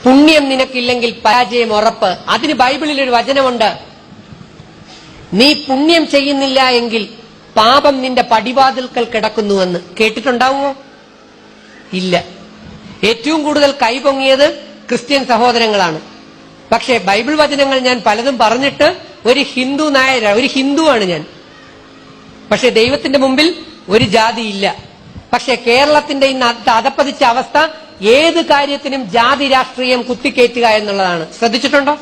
പുണ്യം നിനക്കില്ലെങ്കിൽ പരാജയം ഉറപ്പ്. അതിന് ബൈബിളിൽ ഒരു വചനമുണ്ട്, നീ പുണ്യം ചെയ്യുന്നില്ല എങ്കിൽ പാപം നിന്റെ പടിവാതിൽക്കൽ കിടക്കുന്നുവെന്ന്. കേട്ടിട്ടുണ്ടാവുമോ? ഇല്ല. ഏറ്റവും കൂടുതൽ കൈപൊങ്ങിയത് ക്രിസ്ത്യൻ സഹോദരങ്ങളാണ്. പക്ഷേ ബൈബിൾ വചനങ്ങൾ ഞാൻ പലതും പറഞ്ഞിട്ട് ഒരു ഹിന്ദുവാണ് ഞാൻ. പക്ഷെ ദൈവത്തിന്റെ മുമ്പിൽ ഒരു ജാതിയില്ല. പക്ഷെ കേരളത്തിന്റെ ഇന്ന് അധപ്പതിച്ച അവസ്ഥ ഏത് കാര്യത്തിനും ജാതി രാഷ്ട്രീയം കുത്തിക്കയറ്റുക എന്നുള്ളതാണ്. ശ്രദ്ധിച്ചിട്ടുണ്ടോ?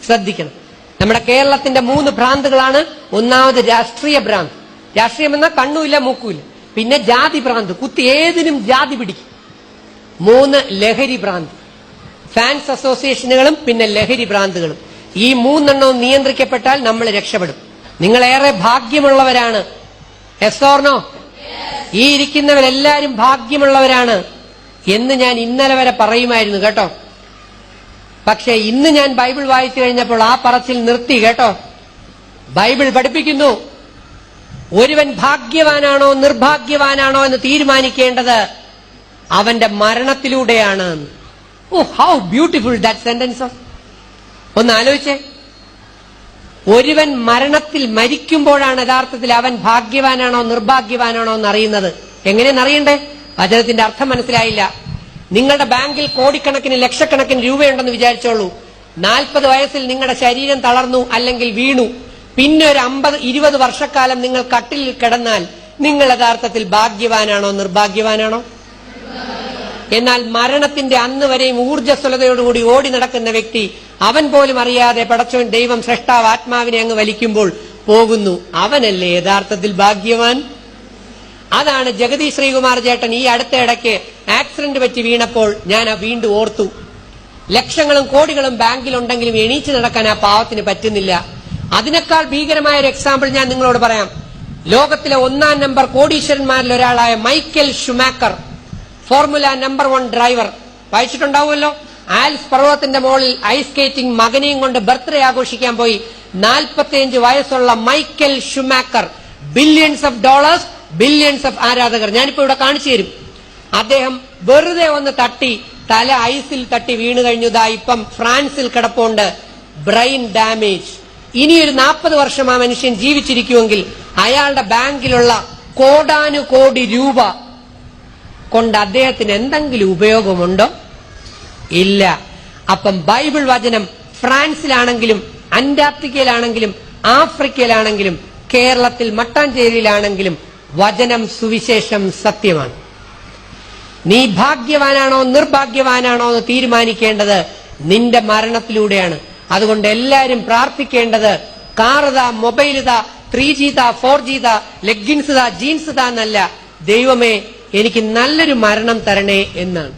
ശ്രദ്ധിക്കണം. നമ്മുടെ കേരളത്തിന്റെ 3 ഭ്രാന്തുകളാണ്. ഒന്നാമത് രാഷ്ട്രീയ ഭ്രാന്ത്. രാഷ്ട്രീയം എന്നാൽ കണ്ണുമില്ല മൂക്കുമില്ല. പിന്നെ ജാതി ഭ്രാന്ത്, കുത്തി ഏതിനും ജാതി പിടിക്കും. 3 ലഹരി ഭ്രാന്ത്, ഫാൻസ് അസോസിയേഷനുകളും പിന്നെ ലഹരി ഭ്രാന്തുകളും. ഈ 3 എണ്ണവും നിയന്ത്രിക്കപ്പെട്ടാൽ നമ്മൾ രക്ഷപ്പെടും. നിങ്ങളേറെ ഭാഗ്യമുള്ളവരാണ്. Yes or no? ഈ ഇരിക്കുന്നവരെല്ലാരും ഭാഗ്യമുള്ളവരാണ് എന്ന് ഞാൻ ഇന്നലെ വരെ പറയുമായിരുന്നു കേട്ടോ. പക്ഷെ ഇന്ന് ഞാൻ ബൈബിൾ വായിച്ചു കഴിഞ്ഞപ്പോൾ ആ പറച്ചിൽ നിർത്തി കേട്ടോ. ബൈബിൾ പഠിപ്പിക്കുന്നു, ഒരുവൻ ഭാഗ്യവാനാണോ നിർഭാഗ്യവാനാണോ എന്ന് തീരുമാനിക്കേണ്ടത് അവന്റെ മരണത്തിലൂടെയാണ്. ഓ, ഹൗ ബ്യൂട്ടിഫുൾ ദാറ്റ് സെന്റൻസ്. ഒന്ന് ആലോചിച്ചേ. ഒരുവൻ മരണത്തിൽ മരിക്കുമ്പോഴാണ് യഥാർത്ഥത്തിൽ അവൻ ഭാഗ്യവാനാണോ നിർഭാഗ്യവാനാണോ എന്ന് അറിയുന്നത്. എങ്ങനെയെന്ന് അറിയണ്ടേ? വചനത്തിന്റെ അർത്ഥം മനസ്സിലായില്ല. നിങ്ങളുടെ ബാങ്കിൽ കോടിക്കണക്കിന് ലക്ഷക്കണക്കിന് രൂപയുണ്ടെന്ന് വിചാരിച്ചോളൂ. 40 വയസ്സിൽ നിങ്ങളുടെ ശരീരം തളർന്നു അല്ലെങ്കിൽ വീണു. പിന്നെ ഒരു 50-20 വർഷക്കാലം നിങ്ങൾ കട്ടിലിൽ കിടന്നാൽ നിങ്ങൾ യഥാർത്ഥത്തിൽ ഭാഗ്യവാനാണോ നിർഭാഗ്യവാനാണോ? എന്നാൽ മരണത്തിന്റെ അന്ന് വരെയും ഊർജ്ജസ്വലതയോടുകൂടി ഓടി നടക്കുന്ന വ്യക്തി, അവൻ പോലും അറിയാതെ പടച്ചോൻ ദൈവം സൃഷ്ടാവ് ആത്മാവിനെ അങ്ങ് വലിക്കുമ്പോൾ പോകുന്നു, അവനല്ലേ യഥാർത്ഥത്തിൽ ഭാഗ്യവാൻ? അതാണ് ജഗതി ശ്രീകുമാർ ചേട്ടൻ ഈ അടുത്ത ഇടയ്ക്ക് ആക്സിഡന്റ് പറ്റി വീണപ്പോൾ ഞാൻ വീണ്ടും ഓർത്തു. ലക്ഷങ്ങളും കോടികളും ബാങ്കിലുണ്ടെങ്കിലും എണീച്ചു നടക്കാൻ ആ പാവത്തിന് പറ്റുന്നില്ല. അതിനേക്കാൾ ഭീകരമായ ഒരു എക്സാമ്പിൾ ഞാൻ നിങ്ങളോട് പറയാം. ലോകത്തിലെ 1-ാം നമ്പർ കോടീശ്വരന്മാരിൽ ഒരാളായ Michael Schumacher, formula number 1 driver, വായിച്ചിട്ടുണ്ടാവുമല്ലോ. ആൽസ് പർവ്വതത്തിന്റെ മുകളിൽ ഐസ് സ്കേറ്റിംഗ് മകനെയും കൊണ്ട് ബർത്ത്ഡേ ആഘോഷിക്കാൻ പോയി 45 വയസ്സുള്ള Michael Schumacher, billions of dollars, billions of ആരാധകർ. ഞാനിപ്പോ ഇവിടെ കാണിച്ചു തരും. അദ്ദേഹം വെറുതെ ഒന്ന് തട്ടി, തല ഐസിൽ തട്ടി വീണു കഴിഞ്ഞു. ഇപ്പം ഫ്രാൻസിൽ കിടപ്പുണ്ട്, ബ്രെയിൻ ഡാമേജ്. ഇനിയൊരു 40 വർഷം ആ മനുഷ്യൻ ജീവിച്ചിരിക്കുമെങ്കിൽ അയാളുടെ ബാങ്കിലുള്ള കോടാനുകോടി രൂപ കൊണ്ട് അദ്ദേഹത്തിന് എന്തെങ്കിലും ഉപയോഗമുണ്ടോ? ഇല്ല. അപ്പം ബൈബിൾ വചനം ഫ്രാൻസിലാണെങ്കിലും അന്റാർട്ടിക്കയിലാണെങ്കിലും ആഫ്രിക്കയിലാണെങ്കിലും കേരളത്തിൽ മട്ടാഞ്ചേരിയിലാണെങ്കിലും വചനം സുവിശേഷം സത്യമാണ്. നീ ഭാഗ്യവാനാണോ നിർഭാഗ്യവാനാണോ എന്ന് തീരുമാനിക്കേണ്ടത് നിന്റെ മരണത്തിലൂടെയാണ്. അതുകൊണ്ട് എല്ലാരും പ്രാർത്ഥിക്കേണ്ടത് കാറതാ, മൊബൈലിതാ, 3G താ, 4G താ, ലെഗിൻസ് താ, ജീൻസ് താ എന്നല്ല, ദൈവമേ എനിക്ക് നല്ലൊരു മരണം തരണേ എന്നാണ്.